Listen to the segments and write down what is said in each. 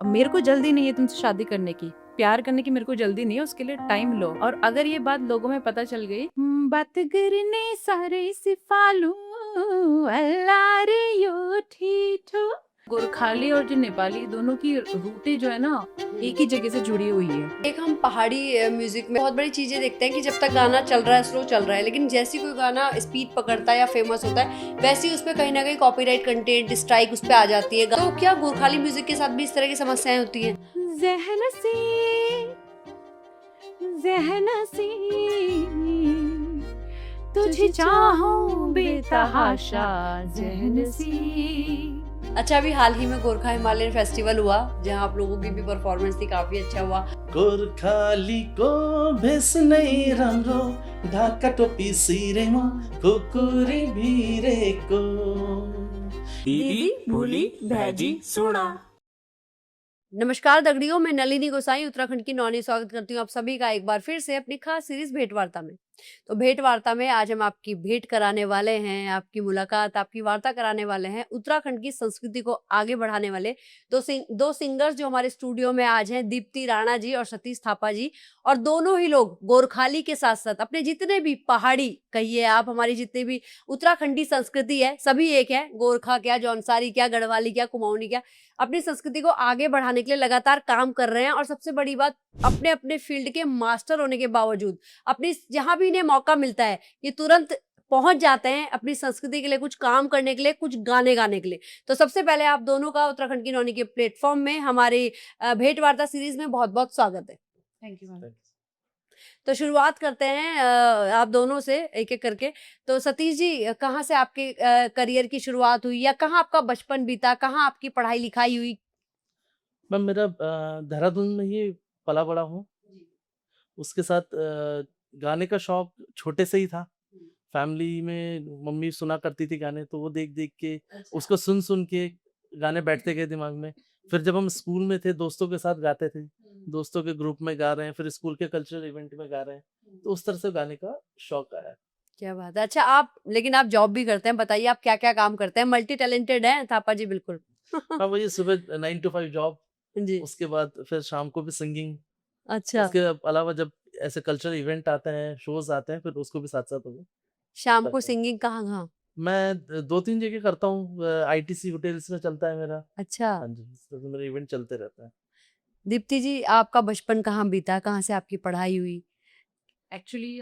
मेरे को जल्दी नहीं है तुमसे शादी करने की, प्यार करने की मेरे को जल्दी नहीं है, उसके लिए टाइम लो। और अगर ये बात लोगों में पता चल गई, बात करने सारे सिफालू अल्लाह रे यो ठीठो। गोरखाली और जो नेपाली दोनों की रूटें जो है ना एक ही जगह से जुड़ी हुई है। एक हम पहाड़ी म्यूजिक में बहुत बड़ी चीजें देखते हैं कि जब तक गाना चल रहा है स्लो चल रहा है, लेकिन जैसे कोई गाना स्पीड पकड़ता है या फेमस होता है वैसे ही उसमें कहीं ना कहीं कॉपीराइट कंटेंट स्ट्राइक उस पर आ जाती है। तो क्या गोरखाली म्यूजिक के साथ भी इस तरह की समस्याएं होती हैं? जहन सी जहन सी तुझे चाहूं बेतहाशा जहन सी। अच्छा, अभी हाल ही में गोरखा हिमालयन फेस्टिवल हुआ जहां आप लोगों की भी परफॉर्मेंस थी, काफी अच्छा हुआ। गोर्खाली को भेस नहीं राम्रो ढाका टोपी सिरेमा खुकुरी भिरे को दीदी भूली भैजी सुना। नमस्कार दगड़ियों, मैं नलिनी गोसाई उत्तराखंड की नौनी स्वागत करती हूँ आप सभी का एक बार फिर से अपनी खास सीरीज भेंट वार्ता में। तो भेंट वार्ता में आज हम आपकी भेंट कराने वाले हैं, आपकी मुलाकात, आपकी वार्ता कराने वाले हैं उत्तराखंड की संस्कृति को आगे बढ़ाने वाले दो सिंगर्स जो हमारे स्टूडियो में आज हैं, दीप्ति राणा जी और सतीश थापा जी। और दोनों ही लोग गोरखाली के साथ साथ अपने जितने भी पहाड़ी कहिए आप, हमारी जितनी भी उत्तराखंडी संस्कृति है सभी एक है। गोरखा क्या, जौनसारी क्या, गढ़वाली क्या, कुमाऊनी क्या, अपनी संस्कृति को आगे बढ़ाने के लिए लगातार काम कर रहे हैं। और सबसे बड़ी बात, अपने अपने फील्ड के मास्टर होने के बावजूद अपनी जहां भी इन्हें मौका मिलता है ये तुरंत पहुंच जाते हैं अपनी संस्कृति के लिए कुछ काम करने के लिए, कुछ गाने गाने के लिए। तो सबसे पहले आप दोनों का उत्तराखंड की नौनी के प्लेटफॉर्म में हमारी भेंट वार्ता सीरीज में बहुत बहुत स्वागत है। Thank you ma'am. तो शुरुआत करते हैं आप दोनों से एक एक करके। तो सतीश जी, कहाँ से आपके करियर की शुरुआत हुई या कहाँ आपका बचपन बीता, कहाँ आपकी पढ़ाई लिखाई हुई? मैम मेरा देहरादून में ही पला बड़ा हूँ। उसके साथ गाने का शौक छोटे से ही था। फैमिली में मम्मी सुना करती थी गाने, तो वो देख देख के उसको सुन सुन के गाने बैठते गए दिमाग में। फिर जब हम स्कूल में थे दोस्तों के साथ गाते थे, दोस्तों के ग्रुप में गा रहे हैं, फिर स्कूल के कल्चरल इवेंट में गा रहे हैं, तो उस तरह से गाने का शौक आया। क्या बात है। अच्छा, लेकिन आप जॉब भी करते हैं, बताइए आप क्या क्या काम करते हैं? मल्टी टैलेंटेड हैं थापा जी, बिल्कुल। हाँ, वही सुबह 9 to 5 जॉब, जी। उसके बाद फिर शाम को भी सिंगिंग। अच्छा, उसके अलावा जब ऐसे कल्चरल इवेंट आते हैं, शोज आते हैं, फिर उसको भी साथ साथ हो शाम को करता हूँ। सिंगिंग कहाँ कहाँ? मैं 2-3 जगह करता हूँ। आईटीसी होटल्स में चलता है मेरा। अच्छा, हाँ जी, इस तरह से मेरे इवेंट चलते रहते हैं। दीप्ति जी, आपका बचपन कहाँ बीता, कहाँ से आपकी पढ़ाई हुई? एक्चुअली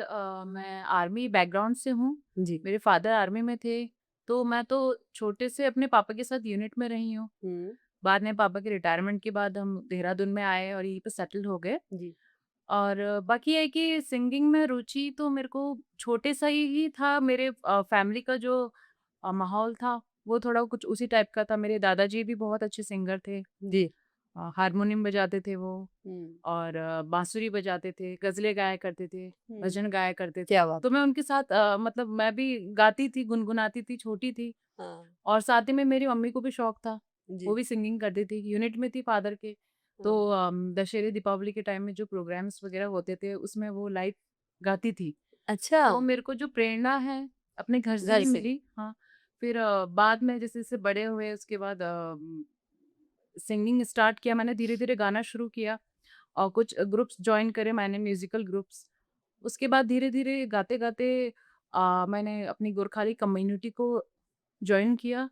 मैं आर्मी बैकग्राउंड से हूँ। जी। मेरे फादर आर्मी में थे, तो मैं तो छोटे से अपने पापा के साथ यूनिट में रही हूँ। बाद में पापा के रिटायरमेंट के बाद हम देहरादून में आए और यहीं पे सेटल हो गए। जी। और बाकी है कि सिंगिंग में रुचि तो मेरे को छोटे सा ही था। मेरे फैमिली का जो माहौल था वो थोड़ा कुछ उसी टाइप का था। मेरे दादाजी भी बहुत अच्छे सिंगर थे। जी। हारमोनियम बजाते थे वो, हम्म। और बांसुरी बजाते थे, गज़लें गाया करते थे, भजन गाया करते थे। क्या बात। तो मैं उनके साथ मतलब मैं भी गाती थी, गुनगुनाती थी, छोटी थी। हाँ। और साथ ही में मेरी मम्मी को भी शौक था, जी। वो भी सिंगिंग करती थी, यूनिट में थी फादर के। तो दशहरे दीपावली के टाइम में जो प्रोग्राम्स वगैरह होते थे उसमें वो लाइव गाती थी। अच्छा, तो मेरे को जो प्रेरणा है अपने घर से घर ही से। मिली। हाँ, फिर बाद में जैसे जैसे बड़े हुए उसके बाद सिंगिंग स्टार्ट किया मैंने, धीरे-धीरे गाना शुरू किया और कुछ ग्रुप्स जॉइन करे मैंने, म्यूजिकल ग्रुप्स। उसके बाद धीरे-धीरे गाते-गाते मैंने अपनी गोरखाली कम्युनिटी को जॉइन किया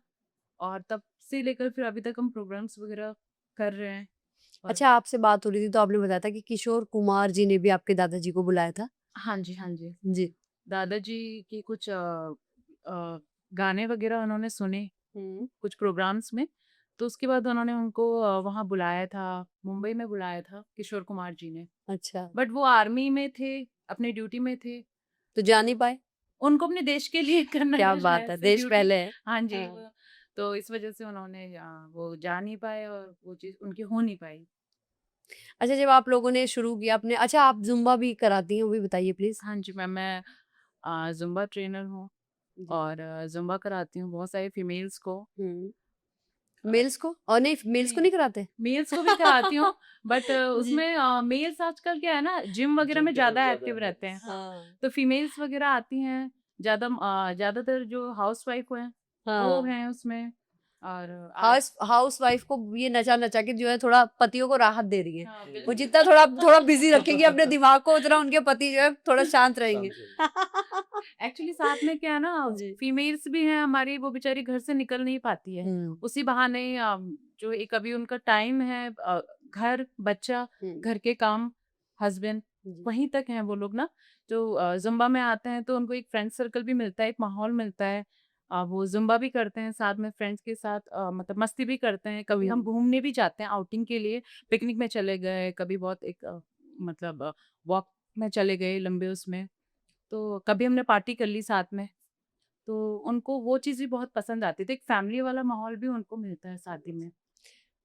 और तब से लेकर फिर अभी तक हम प्रोग्राम्स वगैरह कर रहे हैं। और अच्छा, आपसे बात हो रही थी तो आपने बताया था कि किशोर कुमार जी ने भी आपके दादाजी को बुलाया था। हाँ जी, हाँ जी। जी। दादाजी की कुछ गाने वगैरह उन्होंने सुने कुछ प्रोग्राम्स में, तो उसके बाद उन्होंने उनको वहाँ बुलाया था, मुंबई में बुलाया था किशोर कुमार जी ने। अच्छा, बट वो आर्मी में थे, अपने ड्यूटी में थे। तो जा नहीं पाए? उनको अपने देश के लिए करना क्या था बात शायद है, से देश ड्यूटी। पहले है। हाँ जी, हाँ। तो इस वजह से उन्होंने वो जा नहीं पाए और वो चीज़ उनकी हो नहीं पाई। अच्छा, जब आप लोगों ने शुरू किया अपने, अच्छा आप जुम्बा भी कराती हैं, वो भी बताइए प्लीज। हाँ जी मैम, मैं ज़ुम्बा ट्रेनर हूँ जी। और ज़ुम्बा कराती हूँ बहुत सारे फीमेल्स को। अ, मेल्स को? और नहीं, मेल्स को नहीं, नहीं कराते? मेल्स को भी कराती हूँ, बट जी। उसमें मेल्स आजकल क्या है ना, जिम वगैरह जिम में की तरफ ज़्यादा ज्यादा एक्टिव है। रहते हैं। हाँ। तो फीमेल्स वगैरह आती हैं ज़्यादातर जो हाउसवाइफ हैं वो हाँ। हैं उसमें। और हाउस वाइफ को ये नचा नचा के जो है थोड़ा पतियों को राहत दे रही है। हाँ, वो बिल्कुल। जितना थोड़ा बिजी रखेंगे अपने दिमाग को, उतना उनके पति जो है थोड़ा शांत रहेंगे। एक्चुअली साथ में क्या है ना, जी। फीमेल्स भी हैं हमारी, वो बेचारी घर से निकल नहीं पाती है, उसी बहाने जो एक अभी उनका टाइम है, घर, बच्चा, घर के काम, हस्बैंड, जी। वहीं तक हैं वो लोग ना। जो जुम्बा में आते हैं तो उनको एक फ्रेंड सर्कल भी मिलता है, एक माहौल मिलता है। वो जुम्बा भी करते हैं साथ में फ्रेंड्स के साथ, मतलब मस्ती भी करते हैं। कभी हम घूमने भी जाते हैं आउटिंग के लिए, पिकनिक में चले गए, कभी बहुत एक मतलब वॉक में चले गए लंबे उसमें, तो कभी हमने पार्टी कर ली साथ में। तो उनको वो चीज़ भी बहुत पसंद आती है, तो एक फैमिली वाला माहौल भी उनको मिलता है शादी में।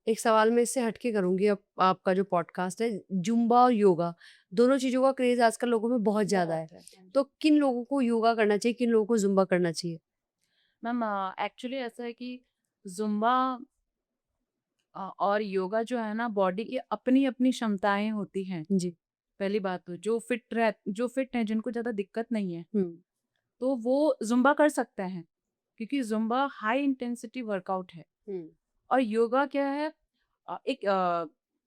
एक सवाल मैं इससे हटके करूंगी। अब आपका जो पॉडकास्ट है, जुम्बा और योगा दोनों चीजों का क्रेज आजकल लोगों में बहुत ज्यादा है, तो किन लोगों को योगा करना चाहिए, किन लोगों को जुम्बा करना चाहिए? मैम एक्चुअली ऐसा है कि जुम्बा और योगा जो है ना, बॉडी की अपनी अपनी क्षमताएं होती हैं। जी। पहली बात तो जो फिट हैं, जिनको ज़्यादा दिक्कत नहीं है, हम्म। तो वो जुम्बा कर सकते हैं, क्योंकि जुम्बा हाई इंटेंसिटी वर्कआउट है। और योगा क्या है, एक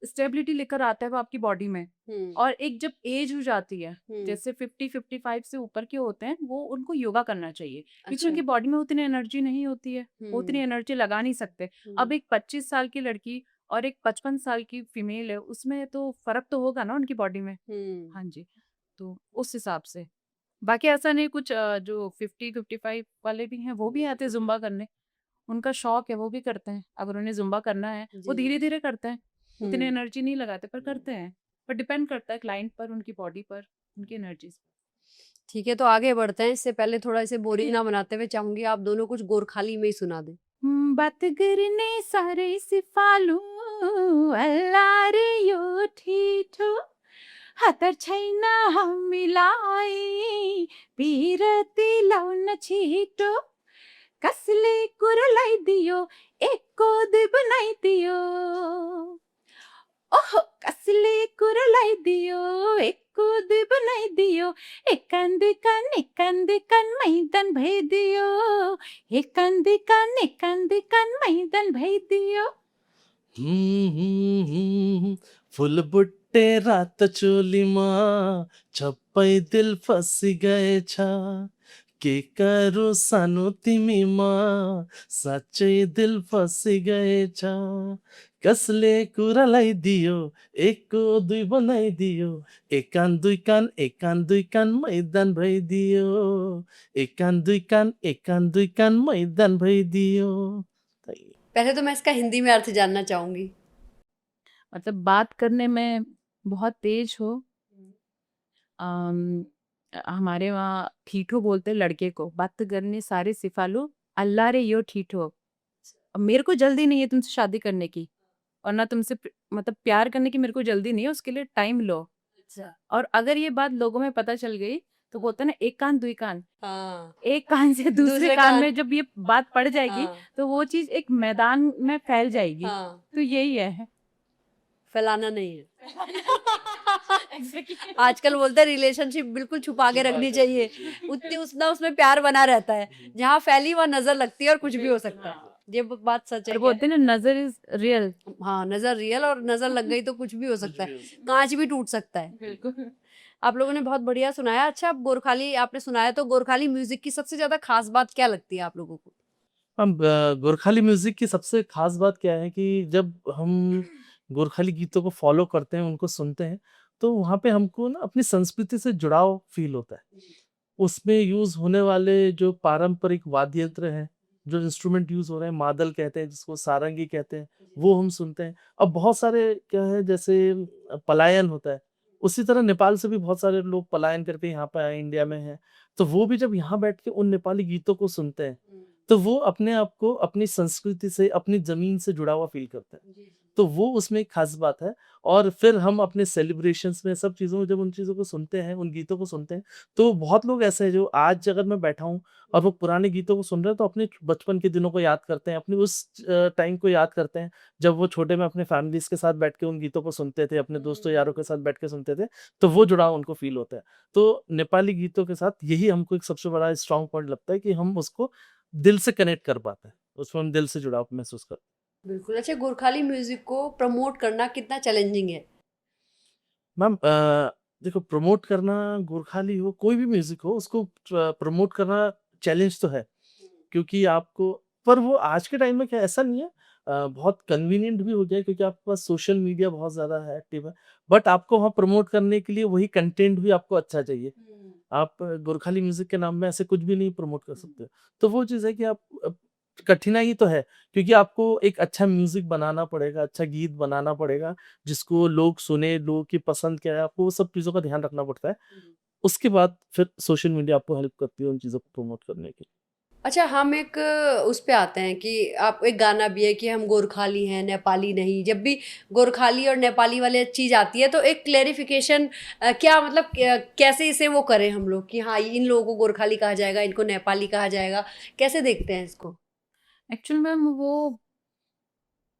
स्टेबिलिटी लेकर आता है वो आपकी बॉडी में। और एक जब एज हो जाती है, जैसे 50-55 से ऊपर के होते हैं, वो उनको योगा करना चाहिए, क्योंकि अच्छा। उनकी बॉडी में उतनी एनर्जी नहीं होती है, वो उतनी एनर्जी लगा नहीं सकते। अब एक 25 साल की लड़की और एक 55 साल की फीमेल है, उसमें तो फर्क तो होगा ना उनकी बॉडी में। हाँ जी, तो उस हिसाब से। बाकी ऐसा नहीं कुछ, जो 50-55 वाले भी हैं वो भी आते हैं जुम्बा करने, उनका शौक है, वो भी करते हैं। अगर उन्हें जुम्बा करना है, वो जी। धीरे धीरे करते हैं, उतनी हम्म। एनर्जी नहीं लगाते, पर करते हैं। पर डिपेंड करता है क्लाइंट पर, उनकी बॉडी पर, उनकी एनर्जी। ठीक है, तो आगे बढ़ते हैं। इससे पहले थोड़ा इसे बोरिंग ना बनाते हुए चाहूंगी आप दोनों कुछ गोरखाली में ही सुना दें। बात करने सारे सिफालु अल्लाह रे यो ठिठो, हतार छैन हामीलाई पिरती लाउन छिटो, कसले कुरोलाई दियो एकको दुई बनाइदियो, ओहो कसले कुरोलाई दियो एकको दुई बनाइदियो, एक कान मैदान भइदियो, एक कान मैदान भइदियो। फुल बुट्टे रात चोलीमा छप्पै दिल फसी गएछ, के करू सानो तिमीमा साँच्चै दिल फसी गएछ, कसले कुरालाई दियो एकको दुई बनाइदियो, एक कान दुई कान मैदान भइदियो, एक कान दुई कान मैदान भइदियो। पहले तो मैं इसका हिंदी में अर्थ जानना चाहूंगी। मतलब बात करने में बहुत तेज हो, हमारे वहाँ ठीठो बोलते हैं लड़के को, बात करने सारे सिफालू अल्लाह रे यो ठीठो। अब मेरे को जल्दी नहीं है तुमसे शादी करने की, और ना तुमसे मतलब प्यार करने की मेरे को जल्दी नहीं है, उसके लिए टाइम लो। अच्छा। और अगर ये बात लोगों में पता चल गई, तो बोलते हैं ना, एक कान दुई कान, हाँ। एक कान से दूसरे दूसरे कान कान। में जब ये बात पड़ जाएगी, हाँ। तो वो चीज एक मैदान में फैल जाएगी। हाँ। तो यही है। फैलाना नहीं है। आजकल बोलते हैं रिलेशनशिप बिल्कुल छुपा के रखनी चाहिए, उतना उसमें प्यार बना रहता है। जहाँ फैली वहाँ नजर लगती है और कुछ भी हो सकता है। ये बात सच है। और बोलते हैं ना, नजर इज रियल। हाँ, नजर रियल, और नजर लग गई तो कुछ भी हो सकता है, कांच भी टूट सकता है। बिल्कुल। आप लोगों ने बहुत बढ़िया सुनाया। अच्छा, अब गोरखाली आपने सुनाया, तो गोरखाली म्यूजिक की सबसे ज्यादा खास बात क्या लगती है आप लोगों को? हम गोरखाली म्यूजिक की सबसे खास बात क्या है कि जब हम गोरखाली गीतों को फॉलो करते हैं, उनको सुनते हैं, तो वहाँ पे हमको ना अपनी संस्कृति से जुड़ाव फील होता है। उसमें यूज होने वाले जो पारंपरिक वाद्य यंत्र हैं, जो इंस्ट्रूमेंट यूज हो रहे हैं, मादल कहते हैं जिसको, सारंगी कहते हैं, वो हम सुनते हैं। अब बहुत सारे क्या है, जैसे पलायन होता है, उसी तरह नेपाल से भी बहुत सारे लोग पलायन करके यहाँ पे आए, इंडिया में हैं। तो वो भी जब यहाँ बैठ के उन नेपाली गीतों को सुनते हैं, तो वो अपने आप को अपनी संस्कृति से, अपनी जमीन से जुड़ा हुआ फील करते हैं। तो वो उसमें एक खास बात है। और फिर हम अपने सेलिब्रेशंस में, सब चीज़ों में जब उन चीज़ों को सुनते हैं, उन गीतों को सुनते हैं, तो बहुत लोग ऐसे हैं जो आज अगर मैं बैठा हूँ और वो पुराने गीतों को सुन रहे हैं, तो अपने बचपन के दिनों को याद करते हैं, अपनी उस टाइम को याद करते हैं जब वो छोटे में अपने फैमिलीज के साथ बैठ के उन गीतों को सुनते थे, अपने दोस्तों यारों के साथ बैठ के सुनते थे, तो वो जुड़ाव उनको फील होता है। तो नेपाली गीतों के साथ यही हमको एक सबसे बड़ा स्ट्रॉन्ग पॉइंट लगता है कि हम उसको दिल से कनेक्ट कर पाते हैं। उसमें हम दिल से जुड़ाव महसूस करते हैं। बिल्कुल। अच्छा, गोरखाली म्यूजिक को प्रमोट करना कितना चैलेंजिंग है? मैम देखो, प्रमोट करना, गोरखाली हो कोई भी म्यूजिक हो, उसको प्रमोट करना चैलेंज तो है, क्योंकि आपको, पर वो आज के टाइम में क्या ऐसा नहीं है, बहुत कन्वीनियंट भी हो गया है, क्योंकि आपके पास सोशल मीडिया बहुत ज्यादा है, एक्टिव है। बट आपको वहाँ प्रमोट करने के लिए वही कंटेंट भी आपको अच्छा चाहिए। आप गोरखाली म्यूजिक के नाम में ऐसे कुछ भी नहीं प्रमोट कर सकते। तो वो चीज़ है कि आप कठिनाई तो है, क्योंकि आपको एक अच्छा म्यूजिक बनाना पड़ेगा, अच्छा गीत बनाना पड़ेगा, जिसको लोग सुने, लोगों की पसंद क्या है, आपको वो सब चीज़ों का ध्यान रखना पड़ता है। उसके बाद फिर सोशल मीडिया आपको हेल्प करती है उन चीज़ों को प्रमोट करने के लिए। अच्छा, हम एक उस पे आते हैं कि आप, एक गाना भी है कि हम गोरखाली हैं, नेपाली नहीं। जब भी गोरखाली और नेपाली वाली चीज़ आती है तो एक क्लेरिफिकेशन, क्या मतलब, कैसे इसे वो करें हम लोग कि हाँ, इन लोगों को गोरखाली कहा जाएगा, इनको नेपाली कहा जाएगा, कैसे देखते हैं इसको? एक्चुअल मैम वो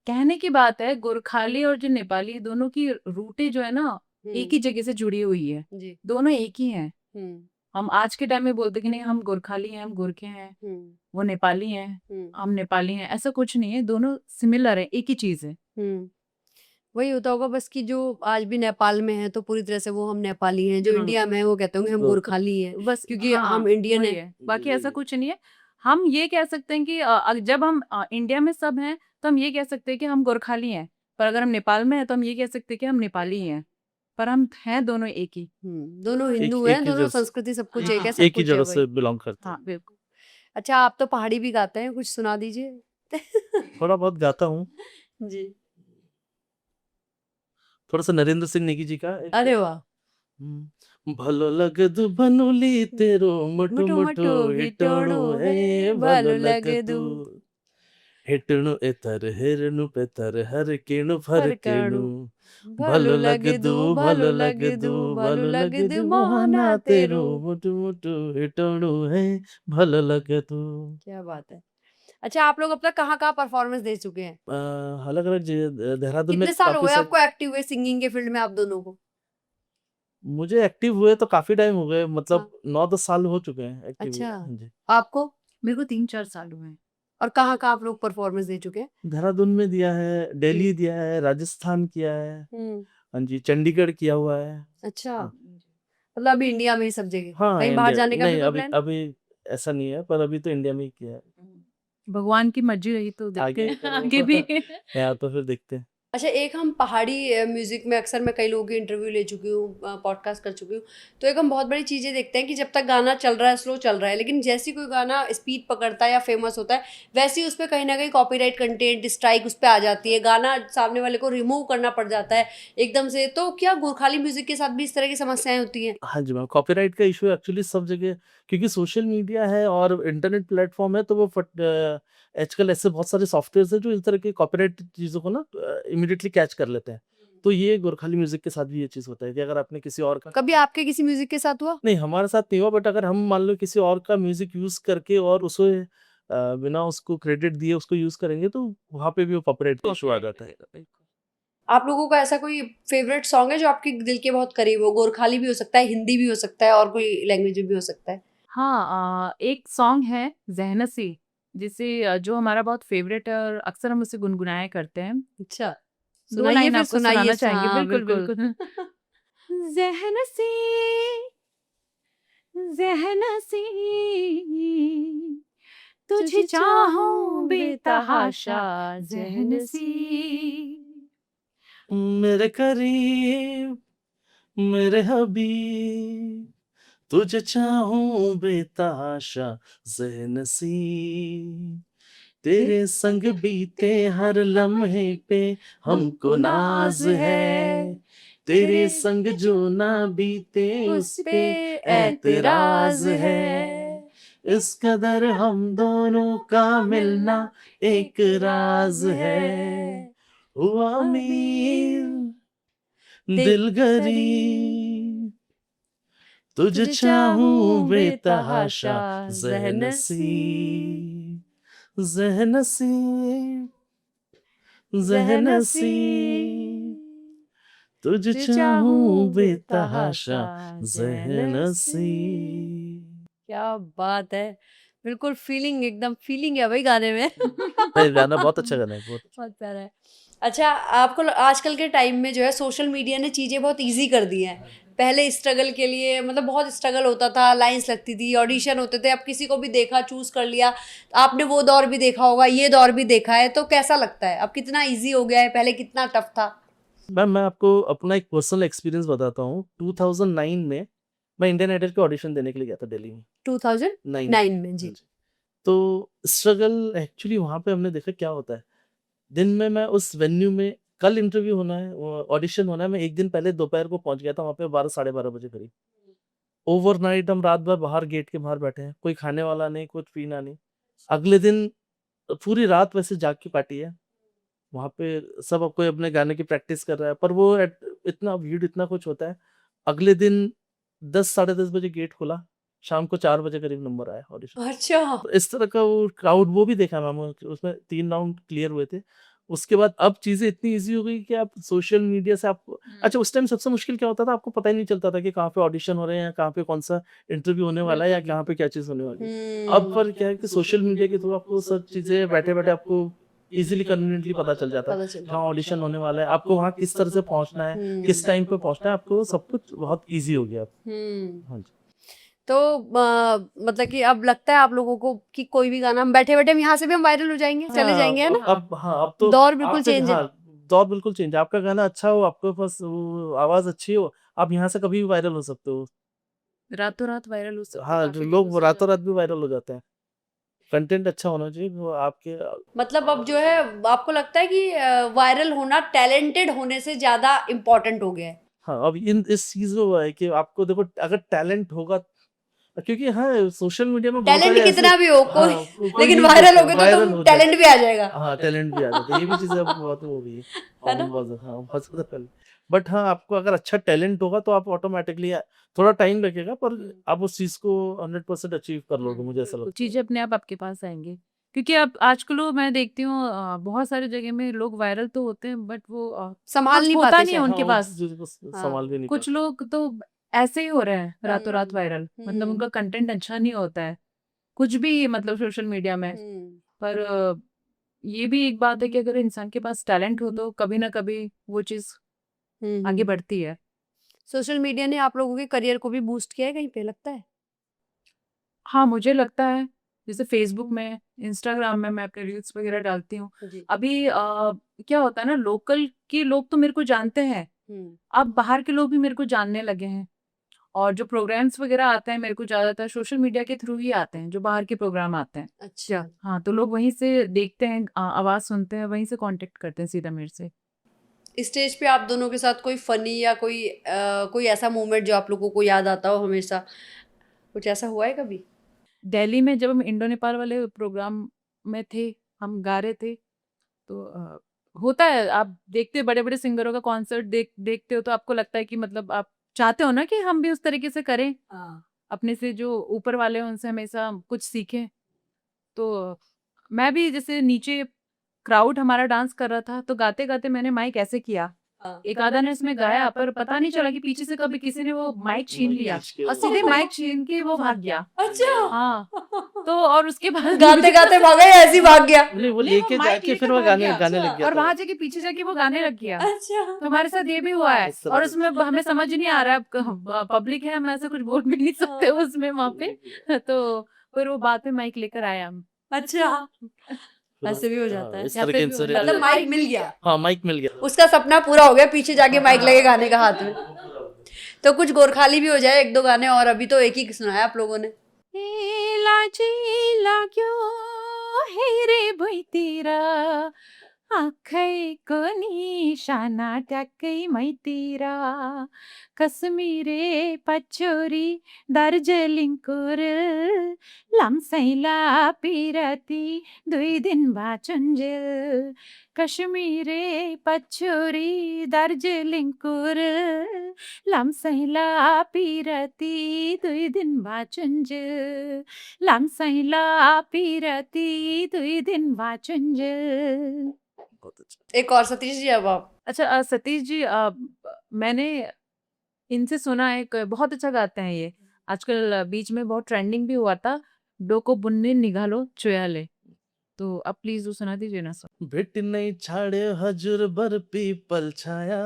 कहने की बात है, गोरखाली और जो नेपाली दोनों की रूटें जो है ना, एक ही जगह से जुड़ी हुई है। जी। दोनों एक ही हैं। हुँ, हम आज के टाइम में बोलते कि नहीं हम गोरखाली हैं, हम गोरखे हैं, हुँ, वो नेपाली हैं, हुँ, हम नेपाली हैं, ऐसा कुछ नहीं है, दोनों सिमिलर हैं, एक ही चीज़ है। हुँ। वही होता होगा बस कि जो आज भी नेपाल में है तो पूरी तरह से वो हम नेपाली हैं, जो हाँ। इंडिया में है वो कहते होंगे हम तो गोरखाली हैं, बस क्योंकि हाँ, हम इंडियन वही हैं। है, बाकी ऐसा कुछ नहीं है। हम ये कह सकते हैं कि जब हम इंडिया में सब हैं, तो हम ये कह सकते हैं कि हम गोरखाली हैं, पर अगर हम नेपाल में हैं, तो हम ये कह सकते हैं कि हम नेपाली हैं, पर हम हैं दोनों एक ही। दोनों एक हिंदू एक हैं, ही दोनों जड़ से, संस्कृति सब कुछ एक है, हाँ, सब एक ही कुछ है जड़ वही। से बिलोंग करते हाँ, हैं। बिल्कुल। अच्छा, आप तो पहाड़ी भी गाते हैं, कुछ सुना दीजिए। थोड़ा बहुत गाता हूँ। जी। थोड़ा सा नरेंद्र सिंह नेगी जी का एक, अरे वाह! भलो लगदु बनुली तेरो मुटु मुटु मुटु मुटु हिटोणु हिटोड़ो है, है, भलो भलो लगदु लगदू हिटणु एतर हिरनु पेतर हर किणु फर किणु, फरकणु, भलो भलो लगदु लगदू, भलो भलो लगदू, लगदु भलो भलो लगदू लगदु मोहना मोहना तेरू। तेरो मुटु मुटु हिटोणु है, भलो लगदु। क्या बात है। अच्छा, आप लोग अब तक कहाँ-कहाँ परफॉर्मेंस दे चुके हैं? अलग अलग देहरादून में कितने साल हो काफी गए सारे। आपको एक्टिव हुए सिंगिंग के फील्ड में, आप दोनों को? मुझे एक्टिव हुए तो काफी टाइम हो गए, मतलब हाँ। 9-10 साल हो चुके हैं एक्टिव हुए। अच्छा, हाँ जी। आपको? मेरे को 3-4 साल हुए हैं। और कहाँ-कहाँ आप लोग परफॉर्मेंस दे चुके हैं? देहरादून में दिया है, दिल्ली जी। दिया है, राजस्थान किया है। हुँ, हाँ जी, चंडीगढ़ किया हुआ है। अच्छा। हाँ, मतलब अभी इंडिया में ही सब जगह। हाँ, कहीं बाहर इंडिया जाने का भी नहीं, कोई अभी प्लान? अभी ऐसा नहीं है, पर अभी तो इंडिया में ही किया है। भगवान की मर्ज़ी रही तो देखते आगे हैं करो। आगे भी। या तो फिर देखते हैं। अच्छा, एक हम पहाड़ी म्यूज़िक में अक्सर मैं कई लोगों की इंटरव्यू ले चुकी हूँ, पॉडकास्ट कर चुकी हूँ, तो एक हम बहुत बड़ी चीज़ें देखते हैं कि जब तक गाना चल रहा है, स्लो चल रहा है, लेकिन जैसे ही कोई गाना स्पीड पकड़ता है या फेमस होता है, वैसे ही उस पे कहीं न कहीं कॉपीराइट कंटेंट, स्ट्राइक उस पे आ जाती है, गाना सामने वाले को रिमूव करना पड़ जाता है एकदम से। तो क्या गोरखाली म्यूज़िक के साथ भी इस तरह की समस्याएँ होती हैं? हाँ जी मैम, कॉपीराइट का इशू एक्चुअली सब जगह, क्योंकि सोशल मीडिया है और इंटरनेट प्लेटफॉर्म है, तो वो आजकल ऐसे बहुत सारे सॉफ्टवेयर हैं जो इस तरह की कॉपीराइट चीज़ों को ना इमीडिएटली कैच कर लेते हैं। तो ये गोरखाली म्यूजिक के साथ भी ये चीज़ होता है कि अगर आपने किसी और का, कभी आपके किसी म्यूज़िक के साथ हुआ? नहीं हमारे साथ नहीं हुआ, बट अगर हम मान लो किसी और का म्यूजिक यूज करके और उसे बिना उसको क्रेडिट दिए उसको यूज करेंगे, तो वहाँ पे भी वो कॉपीराइट का इशू आ जाता है। आप लोगों का ऐसा कोई फ़ेवरेट सॉन्ग है जो आपके दिल के बहुत करीब हो? गोरखाली भी हो सकता है, हिंदी भी हो सकता है और कोई लैंग्वेज में भी हो सकता है। हाँ, एक सॉन्ग है ज़हनसी, जिसे जो हमारा बहुत फ़ेवरेट है और अक्सर हम उसे गुनगुनाया करते हैं। अच्छा, 2 सुनाइए लाइन फिर, आपको सुनाइए। सुनाना चाहेंगे। हाँ, बिल्कुल, बिल्कुल। बिल्कुल। ज़हनसी, ज़हनसी, तुझे तुझे चाहूँ चाहूँ बेतहाशा बेतहाशा ज़हनसी। मेरे करीब, मेरे हबीब, तुझे चाहूं बेताशा ज़ेनसी, तेरे संग बीते हर लम्हे पे हमको नाज है, तेरे संग जो ना बीते उस उस पे पे एतराज एतराज है। है। इस कदर हम दोनों का मिलना एक राज है, हुआ मीर दिल गरीब, तुझे तुझे चाहूं चाहूँ बेतहाशा बेतहाशा ज़हनसी, ज़हनसी, ज़हनसी, ज़हनसी, ज़हनसी, तुझे तुझे चाहूं चाहूँ बेतहाशा बेतहाशा ज़हनसी। ज़हनसी। क्या बात है! बिल्कुल फीलिंग, एकदम फीलिंग है भाई गाने में। नहीं, गाना बहुत अच्छा गाना है, बहुत अच्छा। बहुत प्यारा है। अच्छा, आपको आजकल के टाइम में जो है सोशल मीडिया ने चीज़ें बहुत इजी कर दी हैं। पहले स्ट्रगल के लिए मतलब बहुत स्ट्रगल होता था, लाइंस लगती थी, ऑडिशन होते थे, अब किसी को भी देखा, चूज कर लिया। आपने वो दौर भी देखा होगा, ये दौर भी देखा है, तो कैसा लगता है अब कितना इजी हो गया है, पहले कितना टफ था? मैम, मैं आपको अपना एक पर्सनल एक्सपीरियंस बताता हूँ। 2009 में मैं इंडियन आइडल के ऑडिशन देने के लिए गया था दिल्ली में। 2009 में जी। हाँ जी। तो स्ट्रगल एक्चुअली वहाँ पे हमने देखा क्या होता है। दिन में मैं उस वेन्यू में, कल इंटरव्यू होना है, ऑडिशन होना है, मैं एक दिन पहले दोपहर को पहुंच गया था वहाँ पे 12 साढ़े 12 बजे करीब। ओवरनाइट हम रात भर बाहर गेट के बाहर बैठे हैं, कोई खाने वाला नहीं, कुछ पीना नहीं। अगले दिन पूरी रात वैसे जाग की पार्टी है वहाँ पे, सब कोई अपने गाने की प्रैक्टिस कर रहा है, पर वो इतना भीड़, इतना कुछ होता है। अगले दिन 10 साढ़े 10 बजे गेट खुला, शाम को 4 बजे करीब नंबर आया ऑडिशन। अच्छा। तो इस तरह का वो क्राउड, वो भी देखा मैम, उसमें 3 राउंड क्लियर हुए थे। उसके बाद अब चीज़ें इतनी ईज़ी हो गई कि आप सोशल मीडिया से आप अच्छा, उस टाइम सबसे मुश्किल क्या होता था, आपको पता ही नहीं चलता था कि कहाँ पे ऑडिशन हो रहे हैं, कहाँ पे कौन-सा इंटरव्यू होने वाला है, या कहाँ पे क्या चीज़ होने वाली है। अब पर क्या है कि सोशल मीडिया के थ्रू आपको सब चीज़ें बैठे-बैठे आपको ईज़िली कन्वीनिएंटली पता चल जाता है, पता चल कहाँ ऑडिशन होने वाला है, आपको वहाँ किस तरह से पहुँचना है, किस टाइम पे पहुँचना है, आपको सब कुछ बहुत ईज़ी हो गया अब। हाँ जी। तो मतलब कि अब लगता है आप लोगों को कि कोई भी गाना हम बैठे-बैठे हम यहाँ से भी हम वायरल हो जाएँगे, चले जाएँगे, है ना? अब तो दौर बिल्कुल आपका, चेंज है। हाँ, दौर बिल्कुल चेंज है। आपका गाना अच्छा हो, आपके पास वो आवाज़ अच्छी हो, आप यहाँ से कभी भी वायरल हो सकते हो। रातों रात वायरल हो सकते हाँ, काफी जो लोग लोग उससे रातों रात भी वायरल हो जाते हैं। कंटेंट अच्छा होना चाहिए, वो आपके मतलब अब जो है आपको लगता है कि वायरल होना टैलेंटेड होने से ज़्यादा इम्पोर्टेंट हो गया है। हाँ, अब इस चीज़ में वो है कि आपको देखो, अगर टैलेंट होगा, क्योंकि हाँ, सोशल मीडिया में बहुत टैलेंट सारे ऐसे, कितना भी हो कोई, हाँ, कोई लेकिन नहीं वायरल कहता, हो गए तो वायरल तुम हो जाए। टैलेंट भी आ जाएगा। हाँ, टैलेंट भी आ जाता है। ये भी चीज़ें अब बहुत हो गई है। है ना? बहुत ज़्यादा, हाँ, बहुत ज़्यादा टैलेंट। बट हाँ, आपको अगर अच्छा टैलेंट होगा तो आप ऑटोमैटिकली, थोड़ा टाइम लगेगा, पर आप उस चीज़ को 100% अचीव कर लोगे, मुझे ऐसा बिल्कुल, लगता है। चीजें अपने आप आपके पास आएंगी। क्योंकि अब आजकल मैं देखती हूँ बहुत सारी जगह में लोग वायरल तो होते हैं बट वो संभाल कुछ नहीं होता पाते नहीं है शायद। हाँ, उनके वो पास। चीज़ को हाँ। संभाल भी नहीं कुछ पाते। लोग तो ऐसे ही हो रहे हैं रातों रात वायरल, मतलब उनका कंटेंट अच्छा नहीं होता है, कुछ भी मतलब सोशल मीडिया में। पर ये भी एक बात है कि अगर इंसान के पास टैलेंट हो तो कभी ना कभी वो चीज आगे बढ़ती है। सोशल मीडिया ने आप लोगों के करियर को भी बूस्ट किया है कहीं पे, लगता है? हाँ, मुझे लगता है जैसे फेसबुक में, इंस्टाग्राम में मैं अपने रील्स वगैरह डालती हूँ। जी। अभी क्या होता है ना, लोकल के लोग तो मेरे को जानते हैं, अब बाहर के लोग भी मेरे को जानने लगे हैं। और जो प्रोग्राम्स वगैरह आते हैं मेरे को ज़्यादातर सोशल मीडिया के थ्रू ही आते हैं, जो बाहर के प्रोग्राम आते हैं। अच्छा। हाँ, तो लोग वहीं से देखते हैं, आवाज़ सुनते हैं, वहीं से कांटेक्ट करते हैं सीधा मेरे से। स्टेज पे आप दोनों के साथ कोई फनी या कोई ऐसा मोमेंट जो आप लोगों को याद आता हो हमेशा, कुछ ऐसा हुआ है कभी? दिल्ली में जब हम इंडो नेपाल वाले प्रोग्राम में थे, हम गा रहे थे, तो होता है, आप देखते हो बड़े-बड़े सिंगरों का कॉन्सर्ट देखते हो तो आपको लगता है कि मतलब आप चाहते हो ना कि हम भी उस तरीके से करें, अपने से जो ऊपर वाले हैं उनसे हमेशा कुछ सीखें। तो मैं भी जैसे नीचे क्राउड हमारा डांस कर रहा था, तो गाते-गाते मैंने माइक ऐसे किया। एक आधा ने उसमें गाया, पर पता नहीं चला कि पीछे से कभी किसी ने वो माइक छीन लिया और सीधे माइक छीन के वो भाग गया। अच्छा। हाँ, तो और उसके बाद गाते गाते भागा या ऐसे ही भाग गया? नहीं, वो नहीं, वो लेके माइक जाके लेके फिर वो भाग गाने गया। गाने लग गया और था। वहां जाके पीछे जाके वो गाने लग गया। अच्छा। तो हमारे साथ ये भी हुआ है। इस तरह और से। उसमें हमें समझ नहीं आ रहा है, पब्लिक है, हम ऐसे कुछ बोल भी नहीं सकते हाँ। उसमें वहां पे। तो फिर वो बाद में माइक लेकर आया हम। अच्छा, फिर ऐसे भी हो जाता है। इस यहाँ तरह पे के भी हो इंसिडेंट, मतलब माइक मिल गया, हाँ, माइक मिल गया। उसका सपना पूरा हो गया, पीछे जाके माइक लगे गाने का हाथ में। तो कुछ गोरखाली भी हो जाए, एक दो गाने, और अभी तो एक ही सुनाया आप लोगों ने। लाजी लाग्यो हेरे भुइँतिर आँखैको निशाना ट्याक्कै मैतिर कश्मीरे पछोरी दार्जिलिङको रेल लाम्साइला पिराती 2 दिन बाचुन्जेल कश्मीरे पछोरी दार्जिलिङको रेल लाम्साइला पिराती 2 दिन बाचुन्जेल लाम्साइला पिराती 2 दिन बाचुन्जेल। बहुत अच्छा। एक और सतीश जी, अब आप। अच्छा, सतीश जी, मैंने इनसे सुना है, बहुत अच्छा गाते हैं ये। आजकल बीच में बहुत ट्रेंडिंग भी हुआ था। डोको बुन्ने निघालो चोयाले। तो अब प्लीज वो सुना दीजिए ना सर। भेट नहीं छाड़े हजुर बर पीपल छाया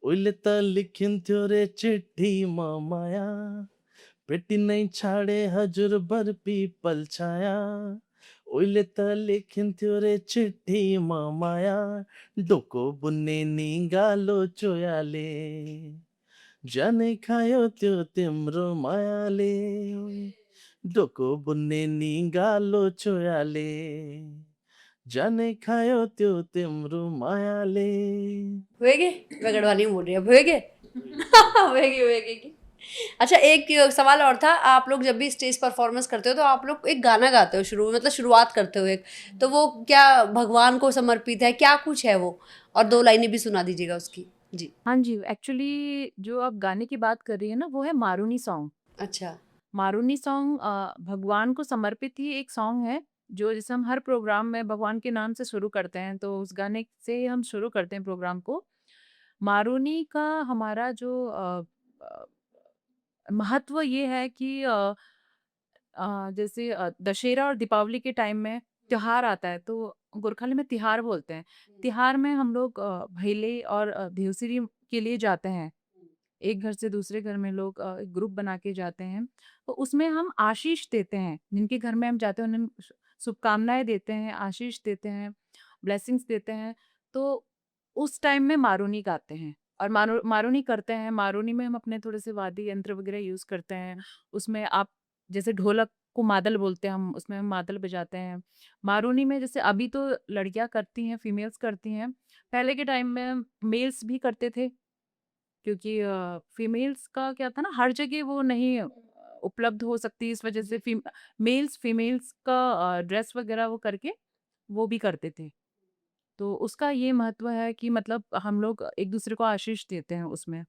उहिले त लिखिन्थ्यो रे चिठीमा माया भेट नहीं छाडे हजुर बर पीपल छाया उहिले त लेखिन्थ्यो रे चिठीमा माया डोको बुन्ने निगालो चोयाले जाने खायो त्यो तिम्रो मायाले डोको बुन्ने निगालो चोयाले जाने खायो त्यो तिम्रो मायाले। होएगे मैं गढ़वाली में बोल रही हूँ, होएगे होएगी होएगी की। अच्छा, एक सवाल और था, आप लोग जब भी स्टेज परफॉर्मेंस करते हो तो आप लोग एक गाना गाते हो शुरू, मतलब शुरुआत करते हो एक, तो वो क्या भगवान को समर्पित है, क्या कुछ है वो, और 2 लाइनें भी सुना दीजिएगा उसकी जी। हाँ जी, एक्चुअली जो आप गाने की बात कर रही है ना, वो है मारूनी सॉन्ग। अच्छा। मारूनी सॉन्ग भगवान को समर्पित ही एक सॉन्ग है, जो जैसे हम हर प्रोग्राम में भगवान के नाम से शुरू करते हैं, तो उस गाने से हम शुरू करते हैं प्रोग्राम को। मारूनी का हमारा जो महत्व ये है कि जैसे दशहरा और दीपावली के टाइम में त्योहार आता है, तो गोरखाली में तिहार बोलते हैं। तिहार में हम लोग भैले और देवसिरी के लिए जाते हैं। एक घर से दूसरे घर में लोग एक ग्रुप बना के जाते हैं, तो उसमें हम आशीष देते हैं। जिनके घर में हम जाते हैं उन्हें शुभकामनाएं देते हैं, आशीष देते हैं, ब्लेसिंग्स देते हैं। तो उस टाइम में मारूनी गाते हैं और मारूनी करते हैं। मारूनी में हम अपने थोड़े से वाद्य यंत्र वगैरह यूज करते हैं। उसमें आप जैसे ढोलक को मादल बोलते हैं हम, उसमें हम मादल बजाते हैं। मारूनी में जैसे अभी तो लड़कियां करती हैं, फीमेल्स करती हैं, पहले के टाइम में मेल्स भी करते थे, क्योंकि फीमेल्स का क्या था ना, हर जगह वो नहीं उपलब्ध हो सकती, इस वजह से मेल्स फीमेल्स का ड्रेस वगैरह वो करके वो भी करते थे। तो उसका ये महत्व है कि मतलब हम लोग एक दूसरे को आशीष देते हैं उसमें।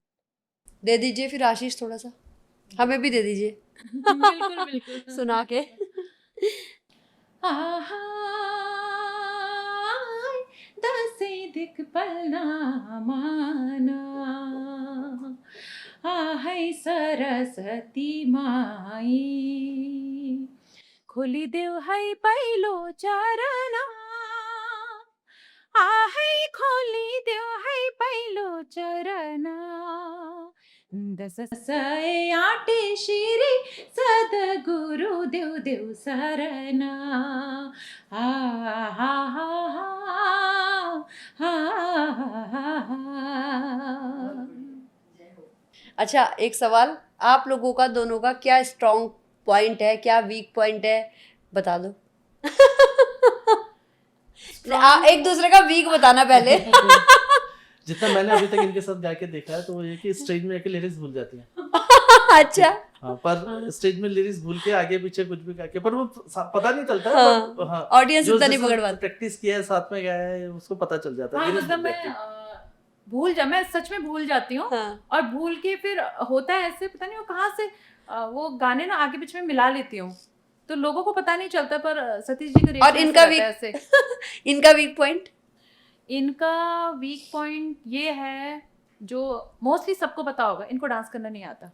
दे दीजिए फिर आशीष थोड़ा सा, हमें भी दे दीजिए बिल्कुल बिल्कुल सुना के। आहाय दसे दिक पलना माना आहै सरस्वती माई खोली देव है पहिलो चरणा आहै खोली देव है पहिलो चरणा दस आटे शिरी सद्गुरु देव देव सरना हा हा हा हा हा हा। अच्छा, एक सवाल, आप लोगों का दोनों का क्या स्ट्रॉन्ग पॉइंट है, क्या वीक पॉइंट है, बता दो एक दूसरे का वीक बताना पहले जितना मैंने अभी तक इनके साथ गा के देखा है, तो वो ये कि स्टेज में जाके लिरिक्स भूल जाती हैं। अच्छा। हाँ, पर स्टेज में लिरिक्स भूल के आगे पीछे कुछ भी गा के, पर वो पता नहीं चलता है। हाँ, हाँ, ऑडियंस इतना नहीं पकड़ पाती। प्रैक्टिस किया है, साथ में गाया है, उसको पता चल जाता है। हाँ, lyrics मतलब भूल जाती है। मैं सच में भूल जाती हूँ। हाँ। और भूल के फिर होता है ऐसे, पता नहीं वो कहाँ से वो गाने ना आगे पीछे में मिला लेती हूँ, तो लोगों को पता नहीं चलता, पर सतीश जी का और reaction इनका ऐसे रहता है ऐसे। इनका वीक पॉइंट, इनका वीक पॉइंट ये है, जो मोस्टली सबको पता होगा, इनको डांस करना नहीं आता।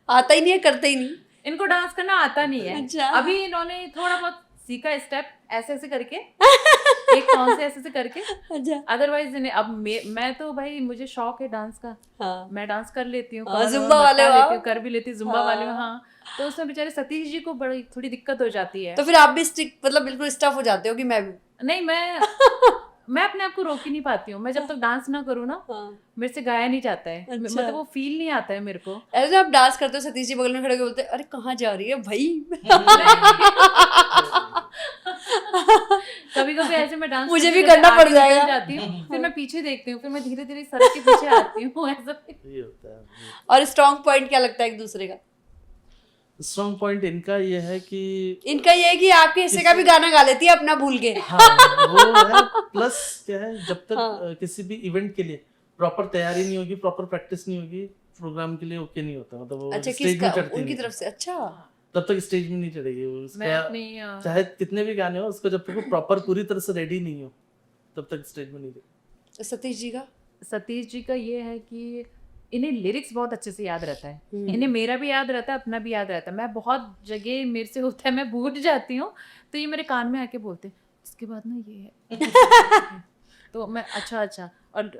आता ही नहीं है, करते ही नहीं। इनको डांस करना आता नहीं है। अच्छा। अभी इन्होंने थोड़ा बहुत सीखा स्टेप ऐसे ऐसे करके एक पाँव से ऐसे ऐसे करके। अच्छा। अदरवाइज अब मैं तो भाई, मुझे शौक है डांस का, हाँ। मैं डांस कर लेती हूँ, हाँ, जुम्बा वाले हो लेती हूँ, आप? कर भी लेती हूँ, जुम्बा हाँ। वाले हूँ। हाँ, तो उसमें बेचारे सतीश जी को बड़ी थोड़ी दिक्कत हो जाती है। तो फिर आप भी स्टिक, मतलब बिल्कुल स्टफ हो जाते हो कि मैं भी नहीं, मैं अपने आप को रोक ही नहीं पाती हूँ। मैं जब तक डांस ना करूँ ना, हाँ। मेरे से गाया नहीं जाता है। अच्छा। मतलब वो फील नहीं आता है मेरे को। ऐसे जब आप डांस करते हो, सतीश जी बगल में खड़े होके बोलते हैं, अरे कहाँ जा रही है भाई कभी कभी ऐसे मैं डांस मुझे करते भी करते करना आगे पड़ निकल जाएगा। जाती हूँ, फिर मैं पीछे देखती हूँ, फिर मैं धीरे धीरे सड़क के पीछे आती हूँ ऐसा। ये होता है। और स्ट्रॉन्ग पॉइंट क्या लगता है एक दूसरे का? स्ट्रॉन्ग पॉइंट इनका ये है कि इनका ये है कि आपके हिस्से का भी गाना गा लेती है अपना भूल के। हाँ, वो है। प्लस क्या है, जब तक हाँ। किसी भी इवेंट के लिए प्रॉपर तैयारी नहीं होगी, प्रॉपर प्रैक्टिस नहीं होगी, प्रोग्राम के लिए ओके नहीं होता। मतलब वो अच्छा, स्टेज में चढ़ती उनकी नहीं, तरफ से? अच्छा। तब तक स्टेज में नहीं चढ़ेगी वो। मैं उसका अपनी चाहे कितने भी गाने हो, उसको जब तक वो प्रॉपर पूरी तरह से रेडी नहीं हो, तब तक स्टेज में नहीं जाएगी। सतीश जी का? सतीश जी का ये है कि इन्हें लिरिक्स बहुत अच्छे से याद रहता है, हम्म। इन्हें मेरा भी याद रहता है, अपना भी याद रहता है। मैं बहुत जगह मेरे से होता है मैं भूल जाती हूँ, तो ये मेरे कान में आके बोलते हैं इसके बाद ना ये है तो मैं अच्छा। और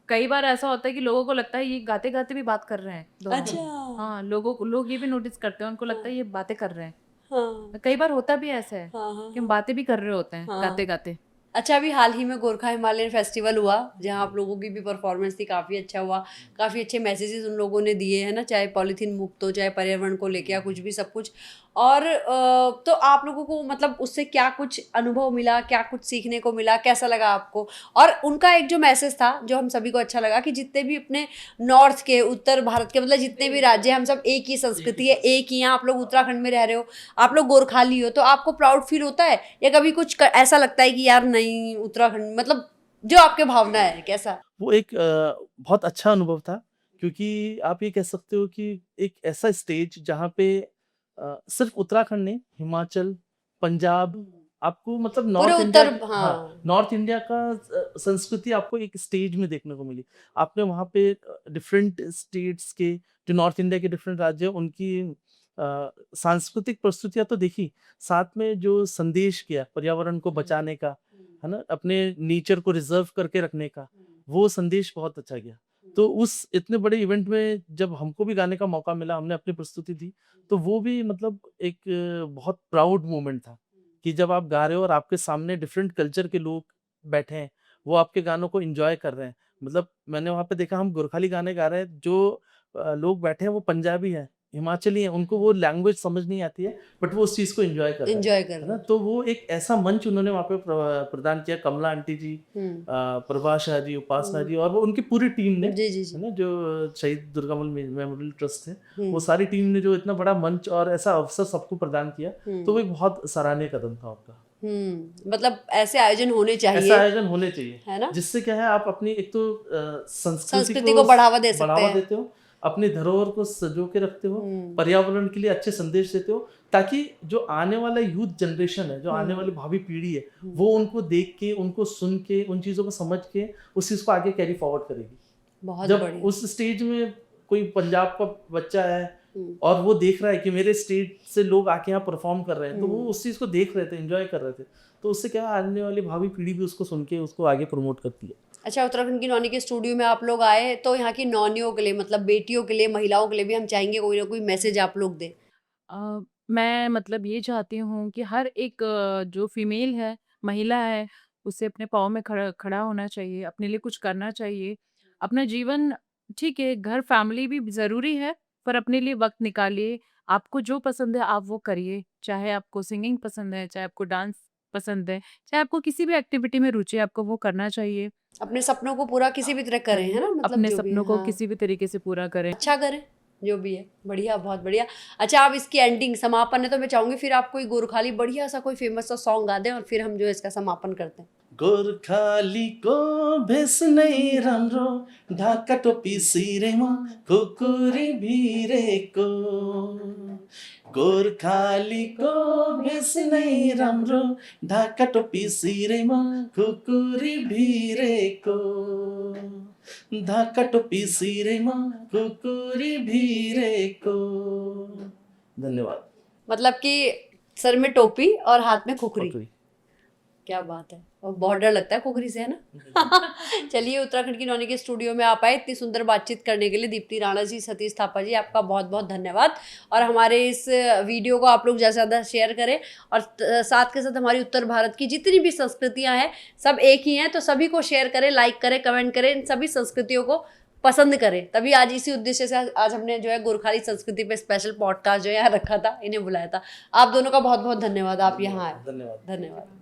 कई बार ऐसा होता है कि लोगों को लगता है ये गाते गाते भी बात कर रहे हैं दोनों। अच्छा। हाँ, लोग ये भी नोटिस करते हैं, उनको लगता है ये बातें कर रहे हैं। हाँ कई बार होता भी ऐसा है हाँ हाँ कि हम बातें भी कर रहे होते हैं हाँ। गाते गाते। अच्छा, अभी हाल ही में गोरखा हिमालयन फेस्टिवल हुआ जहाँ आप लोगों की भी परफॉर्मेंस थी, काफ़ी अच्छा हुआ, काफ़ी अच्छे मैसेजेस उन लोगों ने दिए हैं ना, चाहे पॉलीथीन मुक्त हो, चाहे पर्यावरण को लेके या कुछ भी, सब कुछ। और तो आप लोगों को मतलब उससे क्या कुछ अनुभव मिला, क्या कुछ सीखने को मिला, कैसा लगा आपको? और उनका एक जो मैसेज था जो हम सभी को अच्छा लगा कि जितने भी अपने नॉर्थ के, उत्तर भारत के, मतलब जितने भी राज्य हैं, हम सब एक ही संस्कृति है, एक ही। यहाँ आप लोग उत्तराखंड में रह रहे हो, आप लोग गोरखाली हो, तो आपको प्राउड फील होता है या कभी कुछ ऐसा लगता है कि यार नहीं, उत्तराखंड, मतलब जो आपके भावना है कैसा? वो एक बहुत अच्छा अनुभव था, क्योंकि आप ये कह सकते हो कि एक ऐसा स्टेज जहाँ पे सिर्फ उत्तराखंड नहीं, हिमाचल, पंजाब, आपको मतलब पूरे नॉर्थ इंडिया, उत्तर, हाँ, हाँ नॉर्थ इंडिया का संस्कृति आपको एक स्टेज में देखने को मिली। आपने वहाँ पे डिफरेंट स्टेट्स के, जो नॉर्थ इंडिया के डिफरेंट राज्य हैं, उनकी सांस्कृतिक प्रस्तुतियां तो देखी, साथ में जो संदेश किया पर्यावरण को बचाने का, है ना, अपने नेचर को रिजर्व करके रखने का, वो संदेश बहुत अच्छा गया। तो उस इतने बड़े इवेंट में जब हमको भी गाने का मौका मिला, हमने अपनी प्रस्तुति दी, तो वो भी मतलब एक बहुत प्राउड मोमेंट था कि जब आप गा रहे हो और आपके सामने डिफरेंट कल्चर के लोग बैठे हैं, वो आपके गानों को एंजॉय कर रहे हैं। मतलब मैंने वहाँ पे देखा, हम गोरखाली गाने गा रहे हैं, जो लोग बैठे हैं वो पंजाबी हैं, हिमाचली हैं, उनको वो लैंग्वेज समझ नहीं आती है, बट वो उस चीज़ को एंजॉय कर रहे हैं, एंजॉय कर है रहे ना। हैं। तो वो एक ऐसा मंच उन्होंने वहाँ पे प्रदान किया, कमला आंटी जी, प्रभा शाह जी, उपासना जी, और वो उनकी पूरी टीम ने, जी जी जी। है ना, जो शहीद दुर्गामल मेमोरियल ट्रस्ट है, हम्म, वो सारी टीम ने जो इतना बड़ा मंच और ऐसा अवसर सबको प्रदान किया, तो वो एक बहुत सराहनीय कदम था उनका। मतलब ऐसे आयोजन होने ऐसा चाहिए, आयोजन होने चाहिए, है ना, जिससे क्या है, आप अपनी एक तो संस्कृति संस्कृति को बढ़ावा दे सकते बढ़ावा हैं। देते हो, अपनी धरोहर को सजो के रखते हो, हम्म, पर्यावरण के लिए अच्छे संदेश देते हो, ताकि जो आने वाला यूथ जनरेशन है, जो आने वाली भावी पीढ़ी है, वो उनको देख के, उनको सुन के, उन चीजों को समझ के उस चीज को आगे कैरी फॉरवर्ड करेगी। बहुत जब बढ़िया। उस स्टेज में कोई पंजाब का बच्चा है हम्म, और वो देख रहा है कि मेरे स्टेट से लोग आके यहाँ परफॉर्म कर रहे हैं, तो वो उस चीज को देख रहे थे, एंजॉय कर रहे थे, तो उससे क्या आने वाली भावी पीढ़ी भी उसको सुन के उसको आगे प्रमोट करती है। अच्छा, उत्तराखंड की नौनी के स्टूडियो में आप लोग आए, तो यहाँ की नौनियों के लिए, मतलब बेटियों के लिए, महिलाओं के लिए भी हम चाहेंगे कोई ना कोई मैसेज आप लोग दें। मैं मतलब ये चाहती हूँ कि हर एक जो फीमेल है, महिला है, उसे अपने पाँव में खड़ा खड़ा होना चाहिए, अपने लिए कुछ करना चाहिए। अपना जीवन, ठीक है, घर फैमिली भी ज़रूरी है, पर अपने लिए वक़्त निकालिए। आपको जो पसंद है आप वो करिए, चाहे आपको सिंगिंग पसंद है, चाहे आपको डांस पसंद है, चाहे आपको किसी भी एक्टिविटी में रुचि है, आपको वो करना चाहिए। अपने सपनों को पूरा किसी भी तरह करें, है ना, मतलब अपने जो भी है, सपनों को हाँ, किसी भी तरीके से पूरा करें। अच्छा करें, जो भी है, बढ़िया, बहुत बढ़िया। अच्छा, आप इसकी एंडिंग, समापन है, तो मैं चाहूंगी फिर आप कोई गोरखाली बढ़िया सा कोई फेमस सा सॉन्ग गा दें और फिर हम जो है इसका समापन करते हैं। गोर्खालीको भेष नै राम्रो, ढाका टोपी सिरेमा खुकुरी भिरेको, गोर्खालीको भेष नै राम्रो, ढाका टोपी सिरेमा खुकुरी भिरेको, ढाका टोपी सिरेमा खुकुरी भिरेको। धन्यवाद। मतलब कि सर में टोपी और हाथ में खुखरी, खुकुरी। क्या बात है, और बहुत डर लगता है खुखरी से, है ना। चलिए, उत्तराखंड की नौनी के स्टूडियो में आप आए, इतनी सुंदर बातचीत करने के लिए दीप्ति राणा जी, सतीश थापा जी, आपका बहुत बहुत धन्यवाद। और हमारे इस वीडियो को आप लोग ज़्यादा से ज़्यादा शेयर करें, और साथ के साथ हमारी उत्तर भारत की जितनी भी संस्कृतियाँ हैं सब एक ही हैं, तो सभी को शेयर करें, लाइक करें, कमेंट करें, इन सभी संस्कृतियों को पसंद करें। तभी आज इसी उद्देश्य से आज हमने जो है गोरखाली संस्कृति पे स्पेशल पॉडकास्ट जो है यहाँ रखा था, इन्हें बुलाया था। आप दोनों का बहुत बहुत धन्यवाद, आप यहाँ आए, धन्यवाद। धन्यवाद।